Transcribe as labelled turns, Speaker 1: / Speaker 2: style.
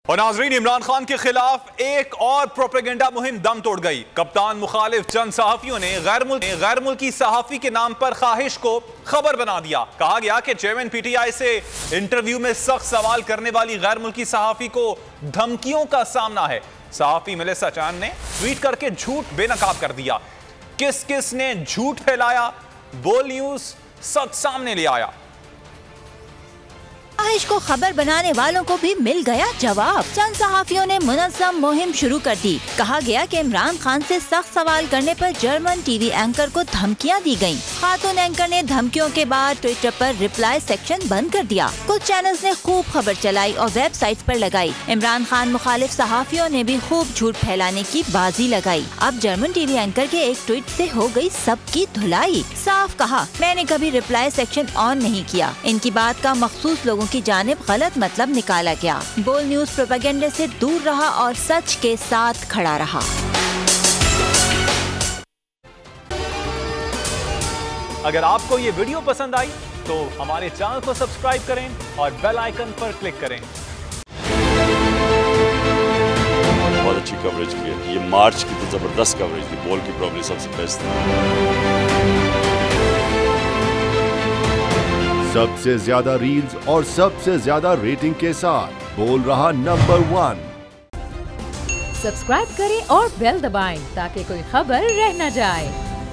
Speaker 1: और नाजरीन, इमरान खान के खिलाफ एक और प्रोपेगेंडा मुहिम दम तोड़ गई। कप्तान मुखालिफ चंद सहाफियों ने गैर मुल्की सहाफी के नाम पर ख्वाहिश को खबर बना दिया। कहा गया कि चेयरमैन पीटीआई से इंटरव्यू में सख्त सवाल करने वाली गैर मुल्की सहाफी को धमकियों का सामना है। सहाफी मेलिसा चांद ने ट्वीट करके झूठ बेनकाब कर दिया। किस किस ने झूठ फैलाया, बोल न्यूज सच सामने ले आया।
Speaker 2: ख्वाहिश को खबर बनाने वालों को भी मिल गया जवाब। चंद सहाफियों ने मुनज़्ज़म मुहिम शुरू कर दी। कहा गया कि इमरान खान से सख्त सवाल करने पर जर्मन टीवी एंकर को धमकियां दी गईं। खातून एंकर ने धमकियों के बाद ट्विटर पर रिप्लाई सेक्शन बंद कर दिया। कुछ चैनल्स ने खूब खबर चलाई और वेबसाइट्स पर लगाई। इमरान खान मुखालिफ सहाफियों ने भी खूब झूठ फैलाने की बाजी लगाई। अब जर्मन टीवी एंकर के एक ट्वीट से हो गई सबकी धुलाई। साफ कहा, मैंने कभी रिप्लाई सेक्शन ऑन नहीं किया। इनकी बात का मखसूस लोगों की जानिब गलत मतलब निकाला गया। बोल न्यूज प्रोपेगेंडे से दूर रहा और सच के साथ खड़ा रहा।
Speaker 1: अगर आपको ये वीडियो पसंद आई तो हमारे चैनल को सब्सक्राइब करें और बेल आइकन पर क्लिक करें।
Speaker 3: बहुत अच्छी कवरेज की है। ये मार्च की तो जबरदस्त कवरेज थी। बॉल की प्रॉब्लम सबसे बेस्ट थी।
Speaker 4: सबसे ज्यादा रील्स और सबसे ज्यादा रेटिंग के साथ बोल रहा नंबर 1।
Speaker 5: सब्सक्राइब करें और बेल दबाएं ताकि कोई खबर रह न जाए।